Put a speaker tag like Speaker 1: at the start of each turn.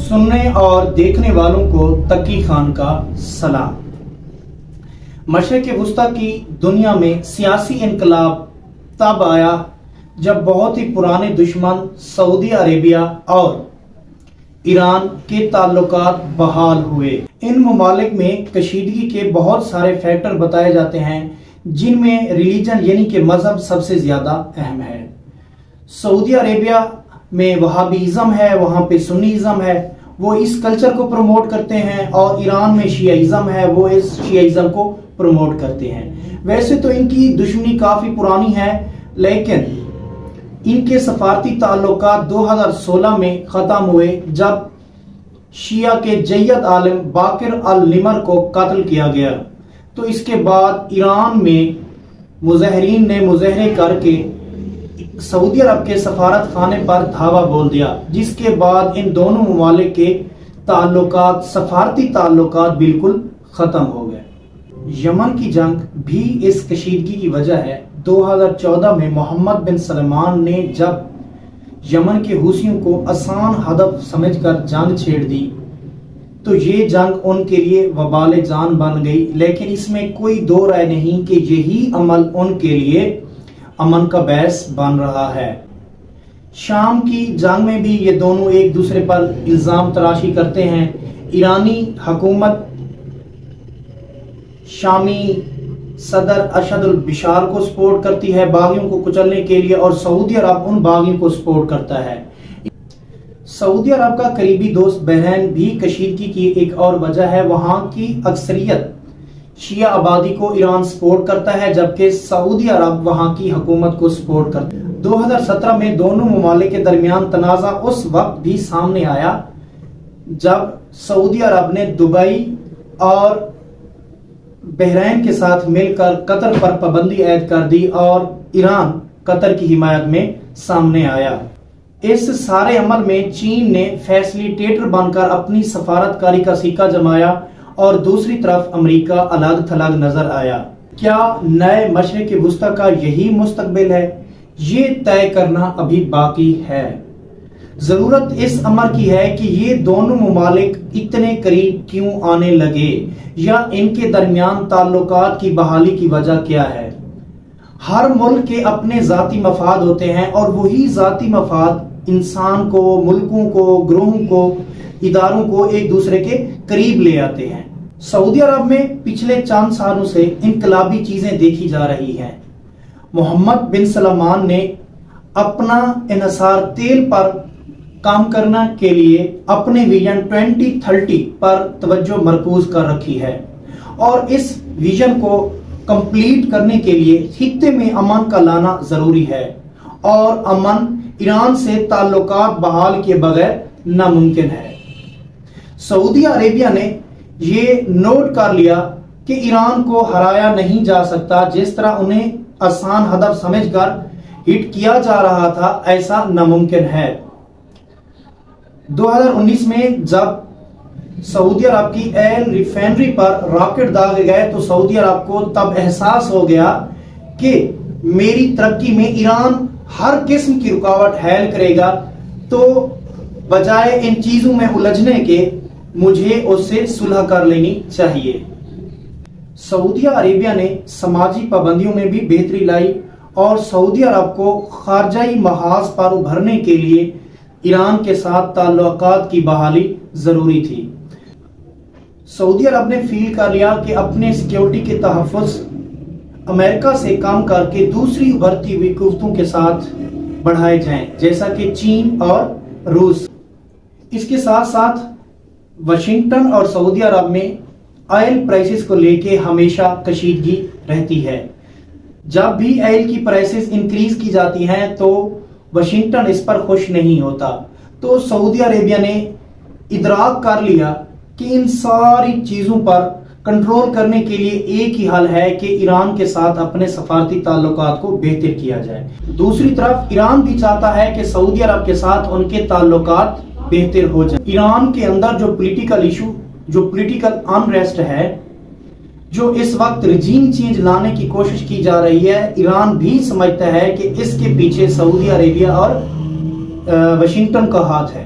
Speaker 1: سننے اور دیکھنے والوں کو تقی خان کا سلام۔ مشرق وسطیٰ کی دنیا میں سیاسی انقلاب تب آیا جب بہت ہی پرانے دشمن سعودی عربیہ اور ایران کے تعلقات بحال ہوئے۔ ان ممالک میں کشیدگی کے بہت سارے فیکٹر بتائے جاتے ہیں، جن میں ریلیجن یعنی کہ مذہب سب سے زیادہ اہم ہے۔ سعودی عربیہ میں وہابیزم ہے، وہاں پہ سنیزم ہے، وہ اس کلچر کو پروموٹ کرتے ہیں، اور ایران میں شیعیزم ہے، وہ اس شیعیزم کو پروموٹ کرتے ہیں۔ ویسے تو ان کی دشمنی کافی پرانی ہے، لیکن ان کے سفارتی تعلقات 2016 میں ختم ہوئے جب شیعہ کے جید عالم باقر النمر کو قتل کیا گیا۔ تو اس کے بعد ایران میں مظاہرین نے مظاہرے کر کے سعودی عرب کے سفارت خانے پر دھاوا بول دیا، جس کے بعد ان دونوں ممالک کے تعلقات، سفارتی تعلقات بالکل ختم ہو گئے۔ یمن کی جنگ بھی اس کشیدگی کی وجہ ہے۔ 2014 میں محمد بن سلمان نے جب یمن کے حوثیوں کو آسان ہدف سمجھ کر جنگ چھیڑ دی تو یہ جنگ ان کے لیے وبال جان بن گئی، لیکن اس میں کوئی دو رائے نہیں کہ یہی عمل ان کے لیے امن کا باعث بن رہا ہے۔ شام کی جنگ میں بھی یہ دونوں ایک دوسرے پر الزام تراشی کرتے ہیں۔ ایرانی حکومت شامی صدر اشد البشار کو سپورٹ کرتی ہے باغیوں کو کچلنے کے لیے، اور سعودی عرب ان باغیوں کو سپورٹ کرتا ہے۔ سعودی عرب کا قریبی دوست بحرین بھی کشیدگی کی ایک اور وجہ ہے۔ وہاں کی اکثریت شیعہ آبادی کو ایران سپورٹ کرتا ہے، جبکہ سعودی عرب وہاں کی حکومت کو سپورٹ کرتا ہے۔ 2017 میں دونوں ممالک کے درمیان تنازع اس وقت بھی سامنے آیا جب سعودی عرب نے دبئی اور بحرین کے ساتھ مل کر قطر پر پابندی عائد کر دی، اور ایران قطر کی حمایت میں سامنے آیا۔ اس سارے عمل میں چین نے فیسلیٹیٹر بن کر اپنی سفارتکاری کا سکہ جمایا، اور دوسری طرف امریکہ الگ تھلگ نظر آیا۔ کیا نئے مشرق وسطیٰ کا یہی مستقبل ہے؟ یہ طے کرنا ابھی باقی ہے۔ ضرورت اس امر کی ہے کہ یہ دونوں ممالک اتنے قریب کیوں آنے لگے، یا ان کے درمیان تعلقات کی بحالی کی وجہ کیا ہے۔ ہر ملک کے اپنے ذاتی مفاد ہوتے ہیں، اور وہی ذاتی مفاد انسان کو، ملکوں کو، گروہوں کو، اداروں کو ایک دوسرے کے قریب لے آتے ہیں۔ سعودی عرب میں پچھلے چند سالوں سے انقلابی چیزیں دیکھی جا رہی ہیں۔ محمد بن سلمان نے اپنا انحصار تیل پر کام کرنے کے لیے اپنے ویژن 2030 پر توجہ مرکوز کر رکھی ہے، اور اس ویژن کو کمپلیٹ کرنے کے لیے خطے میں امن کا لانا ضروری ہے، اور امن ایران سے تعلقات بحال کیے بغیر ناممکن ہے۔ سعودی عربیہ نے یہ نوٹ کر لیا کہ ایران کو ہرایا نہیں جا سکتا، جس طرح انہیں آسان ہدف سمجھ کر ہٹ کیا جا رہا تھا ایسا ناممکن ہے۔ 2019 میں جب سعودی عرب کی ایل ریفائنری پر راکٹ داغے گئے تو سعودی عرب کو تب احساس ہو گیا کہ میری ترقی میں ایران ہر قسم کی رکاوٹ حائل کرے گا، تو بجائے ان چیزوں میں الجھنے کے مجھے اس سے صلح کر لینی چاہیے۔ سعودی عربیہ نے سماجی پابندیوں میں بھی بہتری لائی، اور سعودی عرب کو خارجائی محاذ پر ابھرنے کے لیے ایران کے ساتھ تعلقات کی بحالی ضروری تھی۔ سعودی عرب نے فیل کر لیا کہ اپنے سیکیورٹی کے تحفظ امریکہ سے کام کر کے دوسری ابھرتی ہوئی قوتوں کے ساتھ بڑھائے جائیں، جیسا کہ چین اور روس۔ اس کے ساتھ ساتھ واشنگٹن اور سعودی عرب میں آئل پرائسز کو لے کے ہمیشہ کشیدگی رہتی ہے۔ جب بھی آئل کی پرائسز انکریز کی جاتی ہیں تو واشنگٹن اس پر خوش نہیں ہوتا، تو سعودی عربیہ نے ادراک کر لیا کہ ان ساری چیزوں پر کنٹرول کرنے کے لیے ایک ہی حل ہے کہ ایران کے ساتھ اپنے سفارتی تعلقات کو بہتر کیا جائے۔ دوسری طرف ایران بھی چاہتا ہے کہ سعودی عرب کے ساتھ ان کے تعلقات بہتر ہو جائے۔ ایران کے اندر جو پولیٹیکل ایشو، جو پولیٹیکل انریسٹ ہے، جو اس وقت رجیم چینج لانے کی کوشش کی جا رہی ہے، ایران بھی سمجھتا ہے کہ اس کے پیچھے سعودی عربیہ اور واشنگٹن کا ہاتھ ہے۔